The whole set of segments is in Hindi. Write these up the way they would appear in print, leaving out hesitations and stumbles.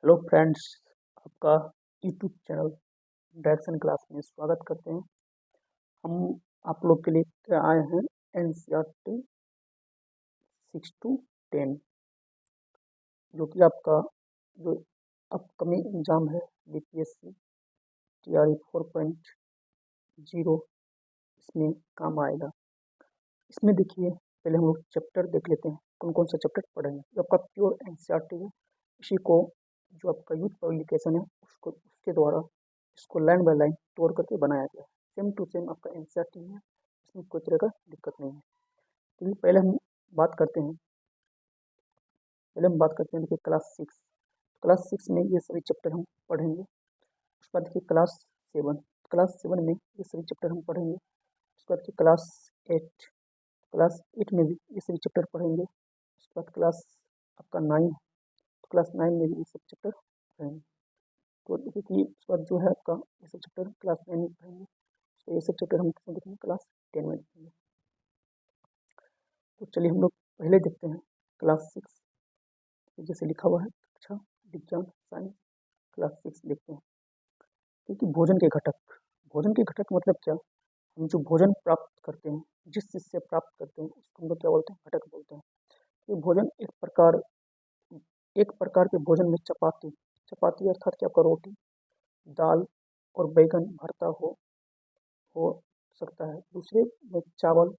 हेलो फ्रेंड्स, आपका यूट्यूब चैनल डायरेक्शन क्लास में स्वागत करते हैं। हम आप लोग के लिए आए हैं NCERT 6 to 10, जो कि आपका जो अपकमिंग एग्ज़ाम है BPSC TRE 4.0, इसमें काम आएगा। इसमें देखिए, पहले हम लोग चैप्टर देख लेते हैं, कौन कौन सा चैप्टर पढ़ेंगे। जो आपका प्योर NCERT है, इसी को जो आपका यूथ पब्लिकेशन है उसके द्वारा इसको लाइन बाय लाइन तोड़ करके बनाया गया है। सेम टू सेम आपका NCERT है, इसमें कोई तरह का दिक्कत नहीं है। तो पहले हम बात करते हैं देखिए क्लास 6 में ये सभी चैप्टर हम पढ़ेंगे। उसके बाद देखिए क्लास 7 में ये सभी चैप्टर हम पढ़ेंगे। उसके बाद देखिए क्लास 8 में भी ये सभी चैप्टर पढ़ेंगे। उसके बाद क्लास आपका 9, तो क्लास 9 में भी ये सब चैप्टर पढ़ेंगे। तो देखिए कि उसके बाद जो है आपका ये सब चैप्टर क्लास 9 में पढ़ेंगे। तो ये सब चैप्टर हम किसमें देखेंगे, क्लास 10 में देखेंगे। तो चलिए हम लोग पहले देखते हैं क्लास 6, जैसे लिखा हुआ है कक्षा विज्ञान साइंस क्लास 6 देखते हैं। क्योंकि भोजन के घटक मतलब क्या, हम जो भोजन प्राप्त करते हैं, जिस चीज़ से प्राप्त करते हैं उसको हम लोग क्या बोलते हैं, घटक बोलते हैं। ये भोजन एक प्रकार के भोजन में चपाती अर्थात क्या आपका रोटी, दाल और बैगन भरता हो सकता है। दूसरे में चावल,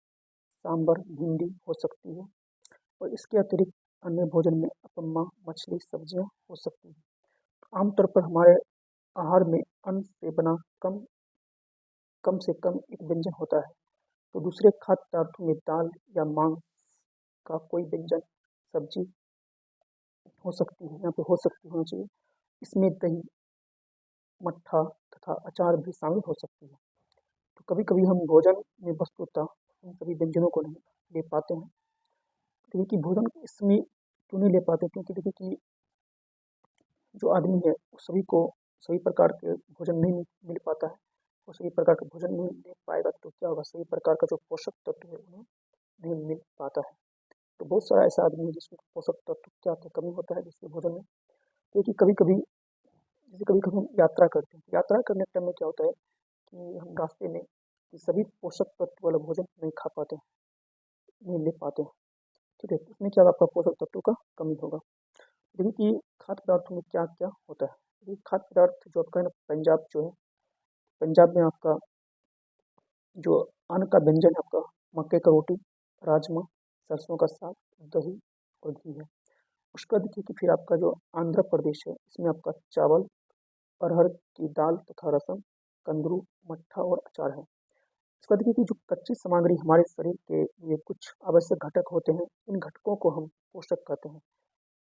सांभर, भिंडी हो सकती है। और इसके अतिरिक्त अन्य भोजन में अपमा, मछली, सब्जियां हो सकती हैं। आमतौर पर हमारे आहार में अन्न से बना कम से कम एक व्यंजन होता है। तो दूसरे खाद्य पदार्थों में दाल या मांस का कोई व्यंजन, सब्जी हो सकती है, यहाँ पे हो सकती होना चाहिए। इसमें दही, मट्ठा तथा अचार भी शामिल हो सकती है। तो कभी कभी हम भोजन में वस्तुतः इन सभी व्यंजनों को नहीं ले पाते हैं। देखिए कि भोजन इसमें क्यों नहीं ले पाते, क्योंकि देखिए कि जो आदमी है सभी प्रकार के भोजन नहीं मिल पाता है। और सभी प्रकार का भोजन नहीं ले पाएगा तो क्या होगा, सभी प्रकार का जो पोषक तत्व है उन्हें नहीं मिल पाता है। तो बहुत सारा ऐसा आदमी है जिसमें पोषक तत्व क्या होता है, कमी होता है जिसके भोजन में। क्योंकि कभी कभी जैसे कभी कभी हम यात्रा करते हैं, यात्रा करने के टाइम में क्या होता है कि हम रास्ते में कि सभी पोषक तत्व वाला भोजन नहीं खा पाते हैं, नहीं ले पाते हैं। ठीक है, तो उसमें क्या होगा, आपका पोषक तत्व का कमी होगा। देखिए कि खाद्य पदार्थों में क्या क्या होता है। देखिए खाद्य पदार्थ जो आपका है ना, पंजाब में आपका जो अन्न का व्यंजन है आपका मक्के का रोटी, राजमा, सरसों का साग, दही और घी है। उसके बाद देखिए कि फिर आपका जो आंध्र प्रदेश है, इसमें आपका चावल, अरहर की दाल तथा रसम, कंदरू, मट्ठा और अचार है। इसके बाद देखिए कि जो कच्ची सामग्री हमारे शरीर के लिए कुछ आवश्यक घटक होते हैं, इन घटकों को हम पोषक कहते हैं।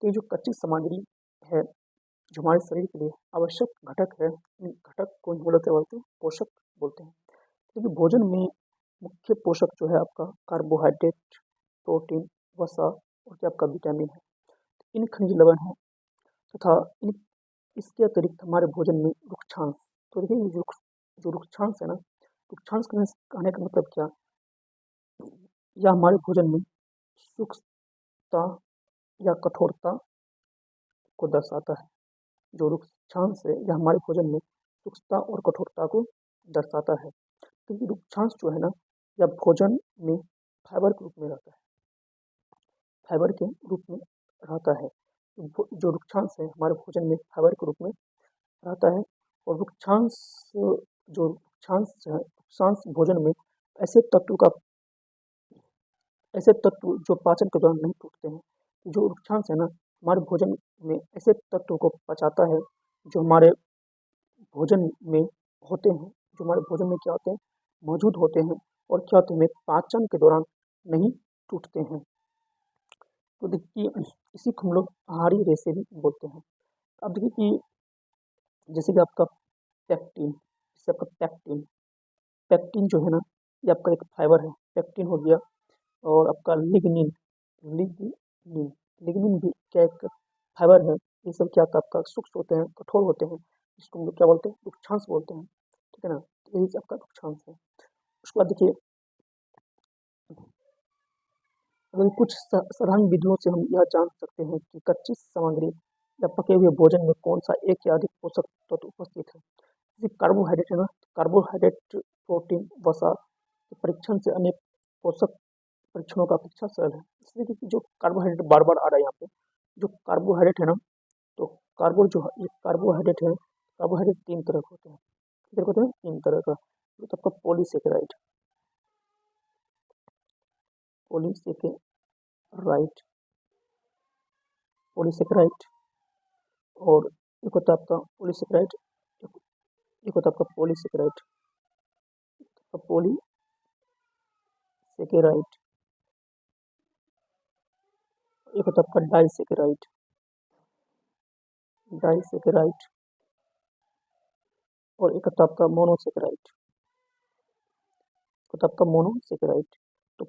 तो ये जो कच्ची सामग्री है, जो हमारे शरीर के लिए आवश्यक घटक है, इन घटक को हम लोग क्या बोलते हैं, पोषक बोलते हैं। क्योंकि भोजन में मुख्य पोषक जो है आपका कार्बोहाइड्रेट, प्रोटीन, वसा और क्या आपका विटामिन है। इन खनिज लवण है तथा इसके अतिरिक्त हमारे भोजन में रुक्षांश। तो देखिए ये जो रुक्षांश है ना, रुक्षांश कहने का मतलब क्या, यह हमारे भोजन में सूक्ष्मता या कठोरता को दर्शाता है। जो रुक्षांश है यह हमारे भोजन में सूक्ष्मता और कठोरता को दर्शाता है। क्योंकि रुक्षांश जो है ना, यह भोजन में फाइबर के रूप में रहता है, फाइबर के रूप में रहता है। जो रुक्षांश है हमारे भोजन में फाइबर के रूप में रहता है। और रुक्षांश भोजन में ऐसे तत्व का ऐसे तत्व जो पाचन के दौरान नहीं टूटते हैं। जो रुक्षांश है ना, हमारे भोजन में ऐसे तत्व को पचाता है जो हमारे भोजन में होते हैं, जो हमारे भोजन में क्या होते हैं, मौजूद होते हैं और क्या होते हैं, पाचन के दौरान नहीं टूटते हैं। तो देखिए इसी को हम लोग आहारी रेशे भी बोलते हैं। अब देखिए कि जैसे कि आपका पैक्टिन जो है ना, ये आपका एक फाइबर है, पैक्टिन हो गया। और आपका लिग्निन लिग्निन भी क्या एक फाइबर है। ये सब क्या होता है, आपका सूक्ष्म होते हैं, कठोर होते हैं, जिसको हम लोग क्या बोलते हैं, रुक्षांश बोलते हैं। ठीक है ना, तो यही आपका रुक्षांश है। उसके बाद देखिए, अगर कुछ साधारण विधियों से हम यह जान सकते हैं कि कच्ची सामग्री या पके हुए भोजन में कौन सा एक या अधिक पोषक तत्व उपस्थित है? जैसे कार्बोहाइड्रेट है ना, कार्बोहाइड्रेट, प्रोटीन, वसा के परीक्षण से अनेक पोषक परीक्षणों का अपेक्षा सरल है। इसलिए कि जो कार्बोहाइड्रेट बार बार आ रहा है यहाँ पे, जो कार्बोहाइड्रेट है ना, तो ये कार्बोहाइड्रेट है, कार्बोहाइड्रेट तीन तरह के होते हैं। कितने होते हैं? तीन तरह का। तो आपका पॉलीसेकेराइड, पॉलीसेकेराइड, पॉलीसेकेराइड, और एक होता है आपका पॉलीसेकेराइड, एक होता है आपका पॉलीसेकेराइड, पॉलीसेकेराइड, एक होता है आपका डाइसेकेराइड, डाइसेकेराइड, और एक होता है आपका मोनोसेकेराइड, एक होता है आपका मोनोसेकेराइड। तो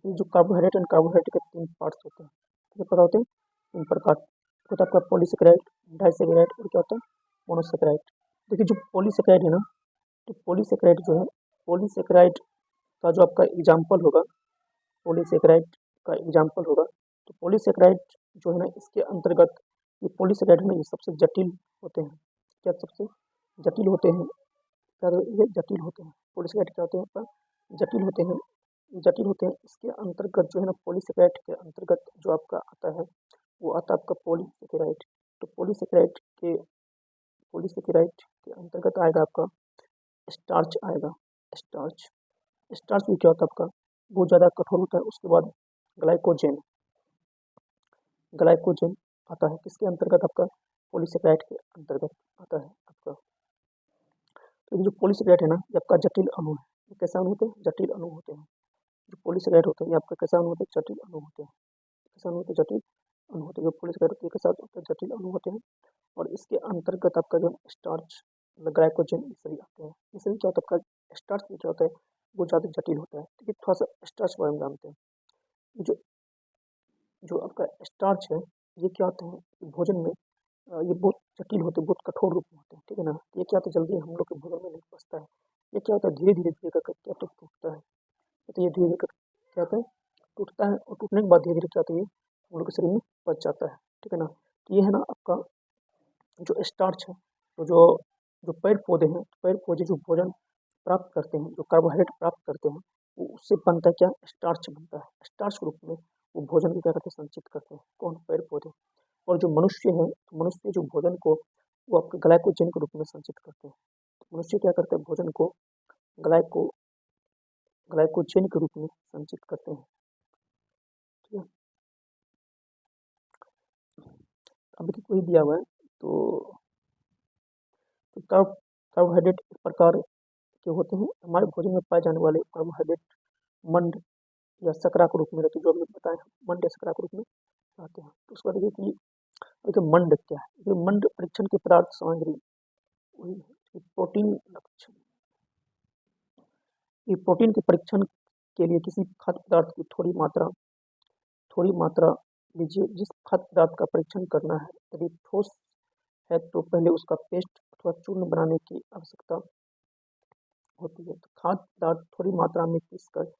जो कार्बोहाइड्रेट एंड कार्बोहाइड्रेट के तीन पार्ट्स होते हैं, कितने प्रकार होते हैं? तीन प्रकार। एक होता है आपका पॉलीसेकेराइड, डाइसेकेराइड, और क्या होता है? मोनोसेकेराइड। देखिए जो पॉलीसेकेराइड है ना, तो पॉलीसेकेराइड जो है, पॉलीसेकेराइड का जो आपका एग्जाम्पल होगा, पॉलीसेकेराइड का एग्जाम्पल होगा, तो पॉलीसेकेराइड जो है ना, इसके अंतर्गत ये पॉलीसेकेराइड में ये सबसे जटिल होते हैं। क्या सबसे जटिल होते हैं? क्या ये जटिल होते हैं? पॉलीसेकेराइड क्या होते हैं आपका? जटिल होते हैं, जटिल होते हैं। इसके अंतर्गत जो है ना, पॉलीसेकेराइड के अंतर्गत जो आपका आता है, वो आता है आपका पॉलीसेकेराइड। तो पॉलीसेकेराइड के अंतर्गत आएगा आपका स्टार्च आएगा, स्टार्च। स्टार्च भी क्या होता है आपका? बहुत ज़्यादा कठोर होता है। उसके बाद ग्लाइकोजेन, ग्लाइकोजेन आता है किसके अंतर्गत? आपका पॉलीसेकेराइड के अंतर्गत आता है आपका। तो ये जो पॉलीसेकेराइड है ना, ये आपका जटिल अणु है। ये कैसे अणु होते हैं? जटिल अणु होते हैं। जो पॉलीसेकेराइड होते हैं, ये आपका कैसा अणु होते हैं? जटिल अणु होते हैं। कैसा अणु होते हैं? जटिल अणु होते हैं। जो पॉलीसेकेराइड होते हैं, कैसा होते हैं? जटिल अणु होते हैं। और इसके अंतर्गत आपका जो स्टार्च, ग्लाइकोजन, ये सभी आते हैं। ये सभी क्या होता है आपका? स्टार्च में क्या होता है? वो ज़्यादा जटिल होता है। ठीक है, थोड़ा सा स्टार्च के बारे में जानते हैं। जो जो आपका स्टार्च है, ये क्या होता है भोजन में, ये बहुत जटिल होते हैं, बहुत कठोर रूप में होते हैं। ठीक है ना, ये क्या होता है? जल्दी हम लोग के भोजन में नहीं पचता है। ये क्या होता है? धीरे धीरे धीरे करके क्या तो टूटता है। तो ये धीरे धीरे क्या होता है? टूटता है, और टूटने के बाद धीरे धीरे क्या होता है? ये हम लोग के शरीर में पच जाता है। ठीक है ना, तो ये है ना आपका जो स्टार्च है। तो जो पेड़ पौधे हैं, पेड़ पौधे जो भोजन प्राप्त करते हैं, जो कार्बोहाइड्रेट प्राप्त करते हैं, वो उससे बनता है क्या? स्टार्च बनता है। स्टार्च के रूप में वो भोजन को क्या करते हैं? संचित करते हैं। कौन? पेड़ पौधे। और जो मनुष्य है, तो मनुष्य जो भोजन को वो आपके ग्लाइकोजन के रूप में संचित करते हैं। तो मनुष्य क्या करते हैं? भोजन को ग्लाइको ग्लाइकोजन के रूप में संचित करते हैं। ठीक है, अब देखिए कोई दिया हुआ है, तो कार्बोहाइड्रेट इस प्रकार के होते हैं। हमारे भोजन में पाए जाने वाले कार्बोहाइड्रेट मंड या शकरा के रूप में रहते हैं, जो अभी बताए हैं, मंड या शकरा के रूप में आते हैं। तो उसका देखिए कि देखिए मंड क्या है? ये मंड परीक्षण की पदार्थ सामग्री वही है, कि प्रोटीन लक्षण। ये प्रोटीन के परीक्षण के लिए किसी खाद्य पदार्थ की थोड़ी मात्रा लीजिए। जिस खाद्य पदार्थ का परीक्षण करना है, यदि ठोस है तो पहले उसका पेस्ट अथवा चूर्ण बनाने की आवश्यकता होती है। तो खाद्य पदार्थ थोड़ी मात्रा में पीस कर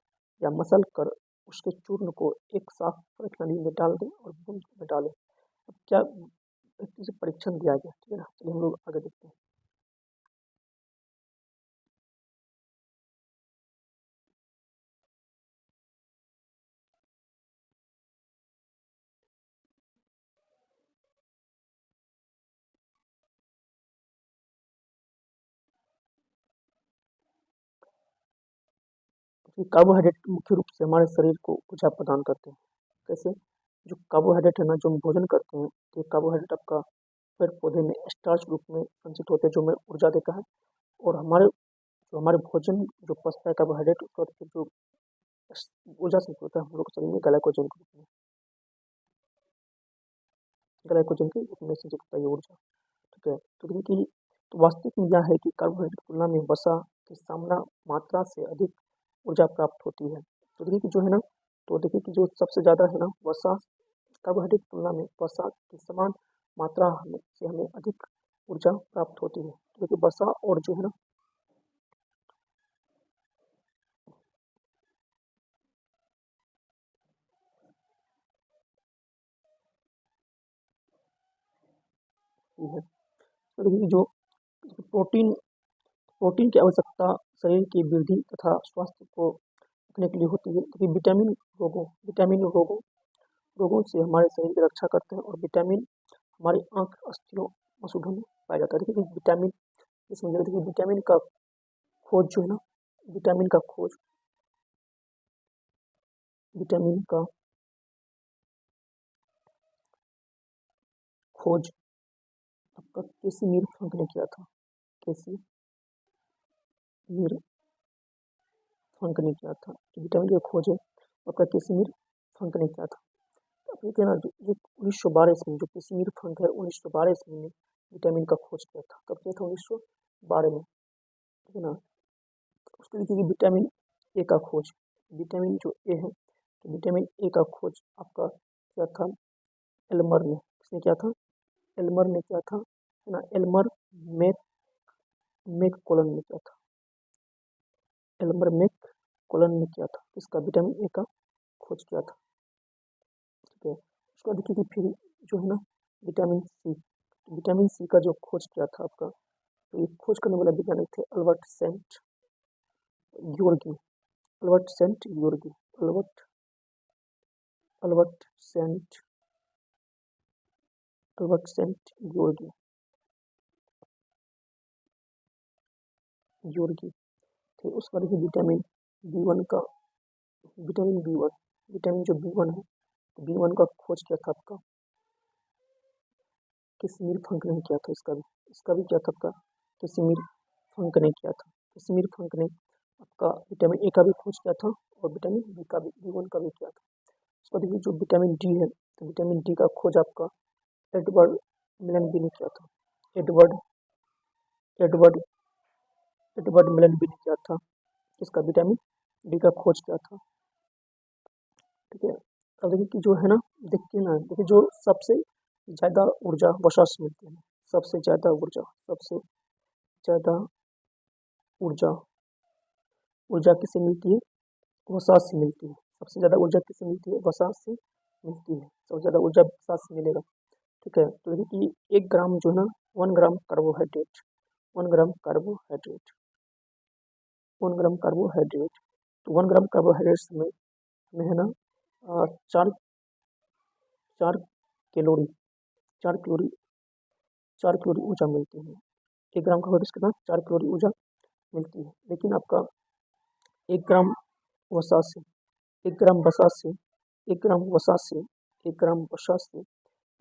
या मसल कर उसके चूर्ण को एक साफ प्रणाली में डाल दें और बूंद में डालें। अब क्या एक चीज़ परीक्षण दिया गया, ठीक है ना, चलिए हम लोग आगे देखते हैं। कि कार्बोहाइड्रेट मुख्य रूप से हमारे शरीर को ऊर्जा प्रदान करते हैं। कैसे? जो कार्बोहाइड्रेट है ना, जो हम भोजन करते हैं, तो ये कार्बोहाइड्रेट आपका पेड़ पौधे में स्टार्च रूप में संचित होते हैं, जो हमें ऊर्जा देता है। और हमारे भोजन जो पचता है कार्बोहाइड्रेट, उसका फिर जो ऊर्जा संचित होता है हम लोग के शरीर में ग्लाइकोजन के रूप में, ग्लाइकोजन के रूप में संचित होता है ये ऊर्जा। ठीक है, तो देखिए कि तो वास्तविक में यह है कि कार्बोहाइड्रेट की तुलना में वसा की सामना मात्रा से अधिक ऊर्जा प्राप्त होती है। तो देखिए कि जो है ना, तो देखिए कि जो सबसे ज़्यादा है ना, वसा, कार्बोहाइड्रेट की तुलना में वसा की समान मात्रा से हमें अधिक ऊर्जा प्राप्त होती है। तो देखिए वसा और जो है ना, होती है। तो देखिए जो प्रोटीन प्रोटीन की आवश्यकता शरीर की वृद्धि तथा स्वास्थ्य को रखने के लिए होती है। क्योंकि विटामिन रोगों से हमारे शरीर की रक्षा करते हैं, और विटामिन हमारी आँख, अस्थियों, मसूड़ों में पाया जाता है। देखिए विटामिन, इसमें देखिए विटामिन का खोज जो है ना, विटामिन का खोज आपका कैसिमिर फ्रैंक ने किया था। कैसिमिर फ्रैंक ने किया था। तो विटामिन की खोज है आपका कैसिमिर फ्रैंक ने किया था। अब ये कहना जो 1912 ईस्वी में जो कैसिमिर फ्रैंक है 1912 ईस्वी में विटामिन का खोज किया था। कब किया था? 1912 में, ठीक है ना। उसके देखिए विटामिन ए का खोज, विटामिन जो ए है, तो विटामिन ए का खोज आपका किया था एल्मर ने। किसने किया था? एल्मर ने किया था, है ना। एल्मर मैककोलन ने किया था। एल्मर मैककोलन ने किया था। किसका? विटामिन ए का खोज किया था, ठीक है। उसका देखिए कि फिर जो है ना विटामिन सी का जो खोज किया था आपका, तो ये खोज करने वाला वैज्ञानिक थे अल्बर्ट सेंट ग्योर्गी। अल्बर्ट सेंट ग्योर्गी थे। उसके बाद देखिए विटामिन बी वन विटामिन जो बी वन है, तो बी वन का खोज किया था आपका कैसिमिर फ्रैंक ने किया था। इसका भी किया था आपका कैसिमिर फ्रैंक ने किया था। कैसिमिर फ्रैंक ने आपका विटामिन ए का भी खोज किया था, और विटामिन बी वन का भी किया था। उसका देखिए जो विटामिन डी है, तो विटामिन डी का खोज आपका एडवर्ड मिलनबी ने किया था। एडवर्ड मिलनबी ने किया था। इसका विटामिन डी का खोज किया था, ठीक है। अब देखिए कि जो है ना, देखिए जो सबसे ज़्यादा ऊर्जा वसा से मिलती है। सबसे ज़्यादा ऊर्जा किससे मिलती है? वसा से मिलती है। सबसे ज़्यादा ऊर्जा किससे मिलती है? वसा से मिलती है। सबसे ज़्यादा ऊर्जा वसा से मिलेगा, ठीक है। तो देखिए कि 1 ग्राम जो है ना, 1 ग्राम कार्बोहाइड्रेट 1 ग्राम कार्बोहाइड्रेट 1 ग्राम कार्बोहाइड्रेट तो 1 ग्राम कार्बोहाइड्रेट्स में है ना 4 कैलोरी 4 कैलोरी ऊर्जा मिलती है। 1 ग्राम कार्बोहाइड्रेट्स के साथ 4 कैलोरी ऊर्जा मिलती है। लेकिन आपका 1 ग्राम वसा से 1 ग्राम वसा से 1 ग्राम वसा से 1 ग्राम वसा से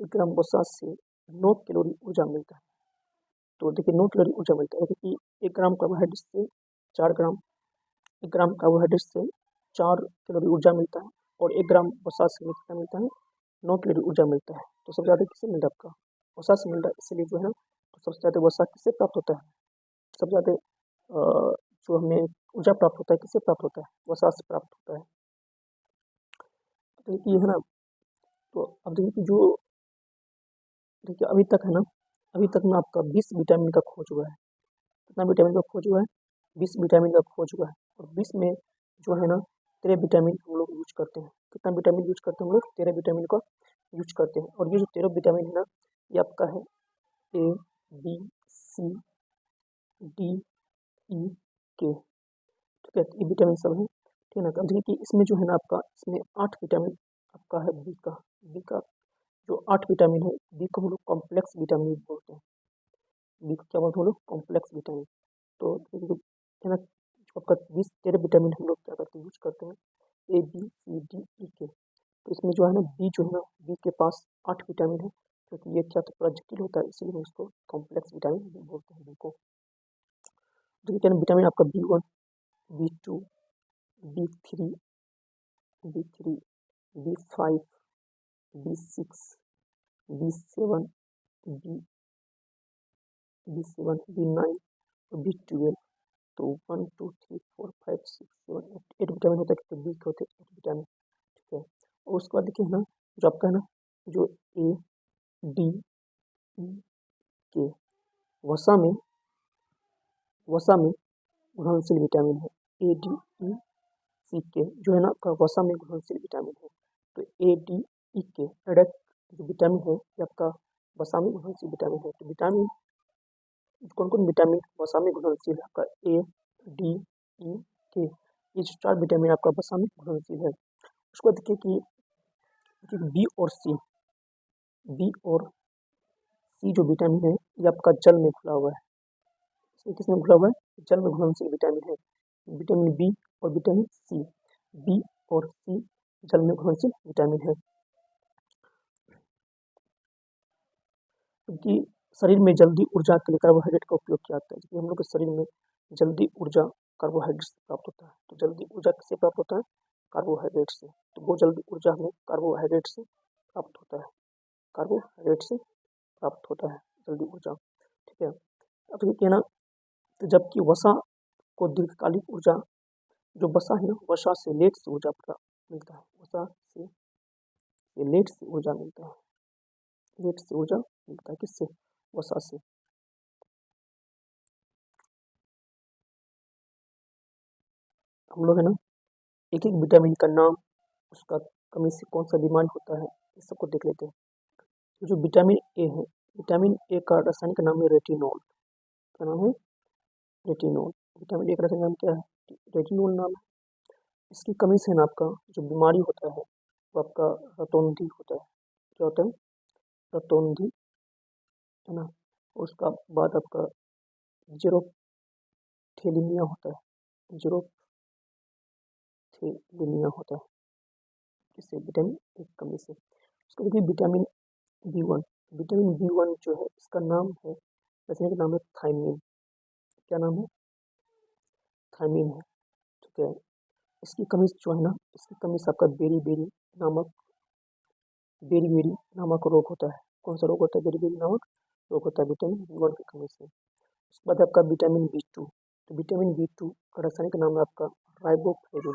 1 ग्राम वसा से 9 कैलोरी ऊर्जा मिलता है। तो देखिए 9 कैलोरी ऊर्जा मिलता है। देखिए कि 1 ग्राम कार्बोहाइड्रेट से 4 ग्राम 1 ग्राम कार्बोहाइड्रेट से 4 कैलोरी ऊर्जा मिलता है, और 1 ग्राम वसा से कितना मिलता है? 9 कैलोरी ऊर्जा मिलता है। तो सबसे ज़्यादा किससे मिलता है? आपका वसा से मिलता है। इसलिए जो है ना, तो सबसे ज़्यादा वसा किससे प्राप्त होता है? सबसे ज़्यादा जो हमें ऊर्जा प्राप्त होता है किससे प्राप्त होता है? वसा से प्राप्त होता है। तो देखिए है ना, तो अब देखिए कि जो देखिए अभी तक में आपका 20 विटामिन का खोज हुआ है। कितना विटामिन का खोज हुआ है? 20 विटामिन का खोज हुआ है। और 20 में जो है ना 13 विटामिन हम लोग यूज करते हैं। कितना विटामिन यूज करते हैं हम लोग? 13 विटामिन का यूज करते हैं। और ये जो 13 विटामिन है ना, ये आपका है A B C D E के, ठीक है। ये विटामिन सब है, ठीक है ना। तो देखिए कि इसमें जो है ना आपका, इसमें 8 विटामिन आपका है बी का जो 8 विटामिन है, बी को हम लोग कॉम्प्लेक्स विटामिन बोलते हैं। बी को क्या बोलते हैं हम लोग? Complex vitamin. तो देखिए है ना, जो आपका 13 विटामिन हम लोग क्या करते हैं? यूज करते हैं A B C D E के। तो इसमें जो है ना बी के पास 8 विटामिन है, क्योंकि ये क्या थोड़ा जटिल होता है, इसीलिए हम इसको कॉम्प्लेक्स विटामिन बोलते हैं बी को। देखिए क्या विटामिन आपका B1 B2 B3 B3 B5 B6 B7 B B7 B9 और B12। तो 1 2 3 4 5 6 7 8 विटामिन होता है। कितने बी के होते हैं? 8 विटामिन, ठीक है। और उसके बाद देखिए है ना, जो आपका है ना, जो ए डी ई के वसा में घुलनशील विटामिन है। ए डी ई सी के जो है ना आपका वसा में घुलनशील विटामिन है। तो ए डी ई के एडेक जो विटामिन है, ये आपका वसा में घुलनशील विटामिन है। तो विटामिन कौन कौन विटामिन वसा में घुलनशील है? आपका ए, डी, ई, के, ये जो 4 विटामिन आपका वसा में घुलनशील है। उसको देखिए कि बी और सी जो विटामिन है ये आपका जल में घुला हुआ है। इसमें किसमें घुला हुआ है? जल में घुलनशील विटामिन है। विटामिन बी और विटामिन सी, बी और सी जल में घुलनशील विटामिन है। क्योंकि शरीर में जल्दी ऊर्जा के लिए कार्बोहाइड्रेट का उपयोग किया जाता है। क्योंकि हम लोग के शरीर में जल्दी ऊर्जा कार्बोहाइड्रेट से प्राप्त होता है। तो जल्दी ऊर्जा किससे प्राप्त होता है? कार्बोहाइड्रेट से। तो वो जल्दी ऊर्जा हमें कार्बोहाइड्रेट से प्राप्त होता है। कार्बोहाइड्रेट से प्राप्त होता है जल्दी ऊर्जा। ठीक है। अब ये कहना, तो जबकि वसा को दीर्घकालिक ऊर्जा, जो वसा है ना, वसा से लेट से ऊर्जा मिलता है। वसा से लेट से ऊर्जा मिलता है। लेट से ऊर्जा मिलता है किससे? वसा से। हम लोग है ना एक एक विटामिन का नाम, उसका कमी से कौन सा बीमारी होता है, इस सबको देख लेते हैं। तो जो विटामिन ए है, विटामिन ए का रासायनिक नाम है रेटिनॉल। क्या नाम है? रेटिनॉल। विटामिन ए का रासायनिक नाम क्या है? रेटिनॉल नाम है। इसकी कमी से ना आपका जो बीमारी होता है वो आपका रतौंधी होता है। क्या होता है? रतौंधी, है ना। उसका बाद आपका जीरोथेलिमिया होता है। जीरोथेलिमिया होता है किससे? विटामिन ए की कमी से। उसका देखिए विटामिन बी1। विटामिन बी1 जो है इसका नाम है, रासायनिक नाम है थायमीन। क्या नाम है? थायमीन है। ठीक है। इसकी कमी जो है ना, इसकी कमी से आपका बेरी बेरी नामक रोग होता है। कौन सा रोग होता है? बेरी बेरी नामक रोग होता है विटामिन बी1 की कमी से। उसके बाद आपका विटामिन बी2। तो विटामिन बी2 का रासायनिक नाम है आपका राइबोफ्लेविन।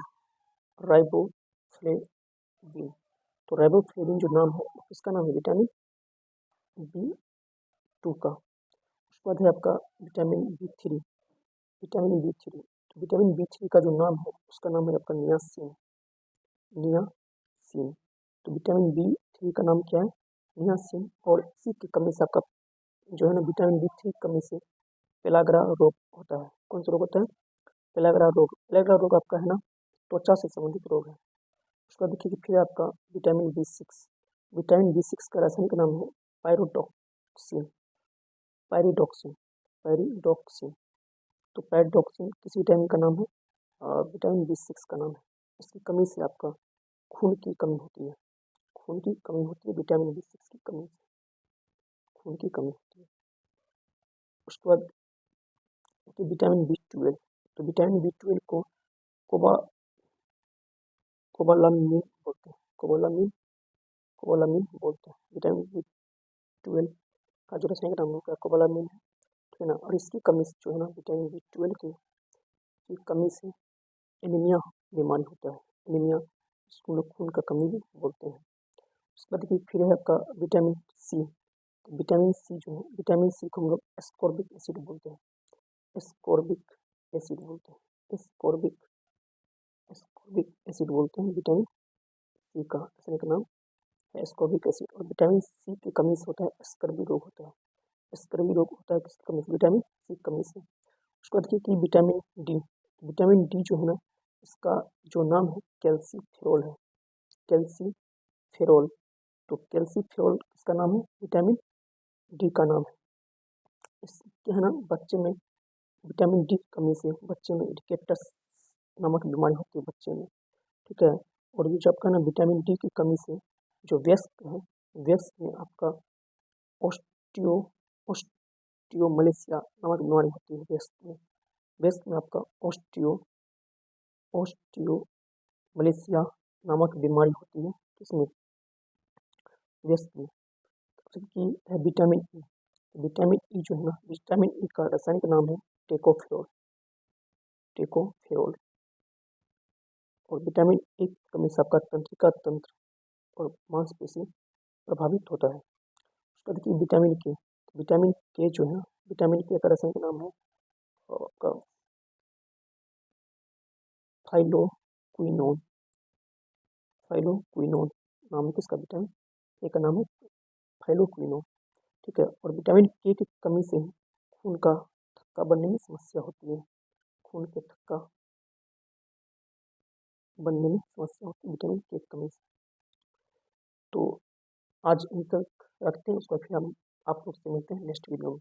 राइबोफ्लेविन। तो राइबोफ्लेविन जो नाम है इसका नाम है विटामिन बी2 का। उसके बाद है आपका विटामिन बी3। विटामिन बी3, तो विटामिन बी3 का जो नाम है उसका नाम है आपका नियासिन। नियासिन। तो विटामिन बी3 का नाम क्या है? नियासिन। और इसी की कमी से आपका जो है ना विटामिन बी3 की कमी से पेलाग्रा रोग होता है। कौन सा रोग होता है? पेलाग्रा रोग। पेलाग्रा रोग आपका है ना त्वचा से संबंधित रोग है। उसका देखिए कि फिर आपका विटामिन बी6। विटामिन बी6 का रासायनिक नाम है पायरोडॉक्सिन। पायरिडॉक्सिन। पायरिडॉक्सिन। तो पायरिडॉक्सिन किस विटामिन का नाम है? विटामिन बी6 का नाम है। इसकी कमी से आपका खून की कमी होती है। खून की कमी होती है विटामिन बी6 की कमी से। खून की कमी होती है। उसके बाद तो विटामिन बी12। तो विटामिन बी12 को कोबा कोबालामिन बोलते हैं। कोबालामिन बोलते हैं। विटामिन बी12 का जो रासायनिक नाम होता है कोबालामिन है। ठीक है ना। और इसकी कमी से जो है ना विटामिन बी12 की कमी से एनीमिया बीमारी होता है। एनीमिया, जिसको लोग खून का कमी भी बोलते हैं। उसके बाद देखिए फिर है आपका विटामिन सी। तो विटामिन सी जो है, विटामिन सी को हम लोग एस्कॉर्बिक एसिड बोलते हैं। एस्कॉर्बिक एसिड बोलते हैं। एस्कॉर्बिक एसिड बोलते हैं विटामिन सी का रासायनिक नाम है एस्कॉर्बिक एसिड। और विटामिन सी की कमी से होता है स्कर्वी रोग होता है। स्कर्वी रोग होता है किसकी कमी से? विटामिन सी की कमी से। उसके बाद देखिए कि विटामिन डी। विटामिन डी जो है ना इसका जो नाम है कैल्सीफेरोल है। कैल्सीफेरोल। तो कैल्सीफेरोल किसका नाम है? विटामिन डी का नाम है। इसके है ना बच्चे में विटामिन डी की कमी से बच्चे में रिकेटस नामक बीमारी होती है बच्चे में। ठीक है। और ये जो आपका ना विटामिन डी की कमी से जो व्यस्क है, व्यस्क में आपका ऑस्टियो ऑस्टियोमलेशिया नामक बीमारी होती है व्यस्क में। व्यस्क में आपका ऑस्टियोमलेशिया नामक बीमारी होती है किसमें? व्यस्क में। जबकि है विटामिन ई। विटामिन ई जो है ना, विटामिन ई का रासायनिक नाम है टेकोफेरोल। टेकोफेरोल। और विटामिन ए की कमी से आपका तंत्रिका तंत्र और मांसपेशी प्रभावित होता है। उसका देखिए विटामिन के। विटामिन के जो है ना, विटामिन के का रासायनिक नाम है आपका फाइलोक्विनोन। फाइलोक्विनोन नाम है किसका? विटामिन ए का नाम है फाइलोक्विनोन। ठीक है। और विटामिन के की कमी से खून का थक्का बनने में समस्या होती है, खून के थक्का बनने में समस्या होती है विटामिन के की कमी से। तो आज इन तक रखते हैं, उसका फिर हम आप लोग से मिलते हैं नेक्स्ट वीडियो में।